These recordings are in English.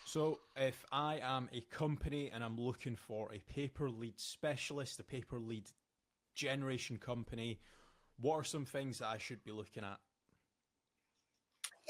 So if I am a company and I'm looking for a paper lead specialist, a paper lead generation company, what are some things that I should be looking at?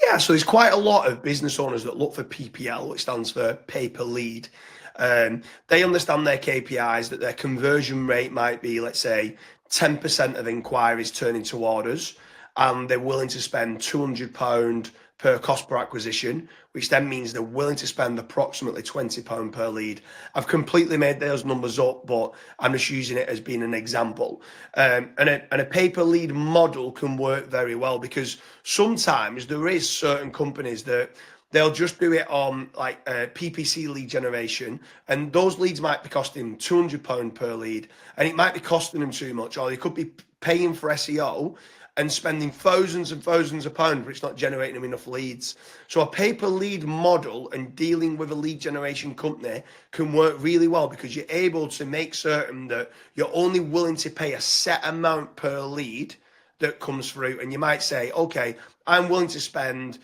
Yeah, so there's quite a lot of business owners that look for PPL, which stands for pay per lead. They understand their KPIs, that their conversion rate might be, let's say, 10% of inquiries turn into orders, and they're willing to spend £200 per cost per acquisition, which then means they're willing to spend approximately £20 per lead. I've completely made those numbers up, but I'm just using it as being an example. And a pay-per lead model can work very well because sometimes there is certain companies that they'll just do it on like PPC lead generation, and those leads might be costing £200 per lead, and it might be costing them too much, or they could be paying for SEO and spending thousands and thousands of pounds, but it's not generating them enough leads. So a pay-per-lead model and dealing with a lead generation company can work really well because you're able to make certain that you're only willing to pay a set amount per lead that comes through. And you might say, okay, I'm willing to spend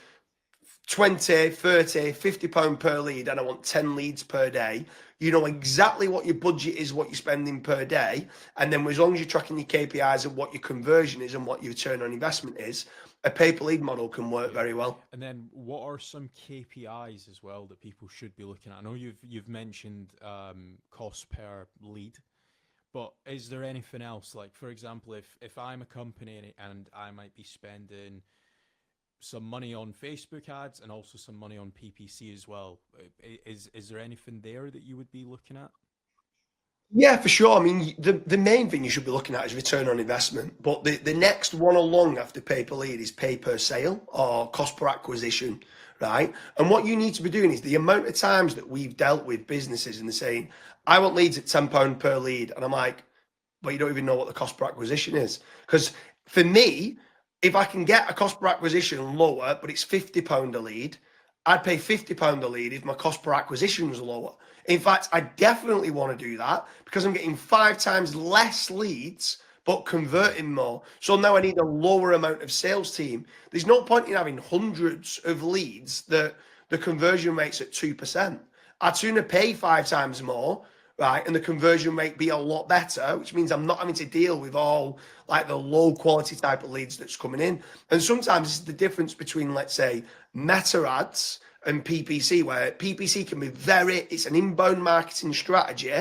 20, 30, £50 per lead and I want 10 leads per day. You know exactly what your budget is, what you're spending per day. And then as long as you're tracking your KPIs of what your conversion is and what your return on investment is, a pay per lead model can work Yeah. very well. And then what are some KPIs as well that people should be looking at? I know you've mentioned cost per lead, but is there anything else? Like for example, if I'm a company and I might be spending some money on Facebook ads and also some money on PPC as well, is there anything there that you would be looking at? Yeah, for sure. I mean, the main thing you should be looking at is return on investment. But the next one along after pay per lead is pay per sale or cost per acquisition, right? And what you need to be doing is the amount of times that we've dealt with businesses and they're saying, I want leads at £10 per lead. And I'm like, but you don't even know what the cost per acquisition is. Because for me, if I can get a cost per acquisition lower, but it's £50 a lead, I'd pay £50 a lead if my cost per acquisition was lower. In fact, I definitely want to do that because I'm getting 5 times less leads but converting more. So now I need a lower amount of sales team. There's no point in having hundreds of leads that the conversion rate's at 2%. I'd sooner pay 5 times more, right, and the conversion rate be a lot better, which means I'm not having to deal with all like the low quality type of leads that's coming in. And sometimes it's the difference between, let's say, meta ads and PPC, where PPC can be it's an inbound marketing strategy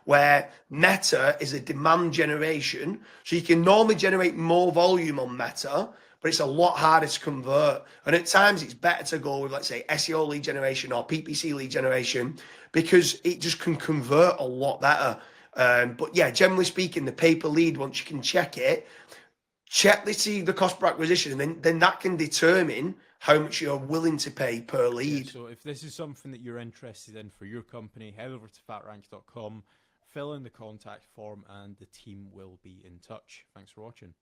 where meta is a demand generation. So you can normally generate more volume on meta, but it's a lot harder to convert. And at times it's better to go with, let's say, SEO lead generation or PPC lead generation because it just can convert a lot better. But yeah, generally speaking, the pay per lead, once you can check it, check the cost per acquisition, and then that can determine how much you're willing to pay per Yeah, lead. so if this is something that you're interested in for your company, head over to fatrank.com, fill in the contact form, and the team will be in touch. Thanks for watching.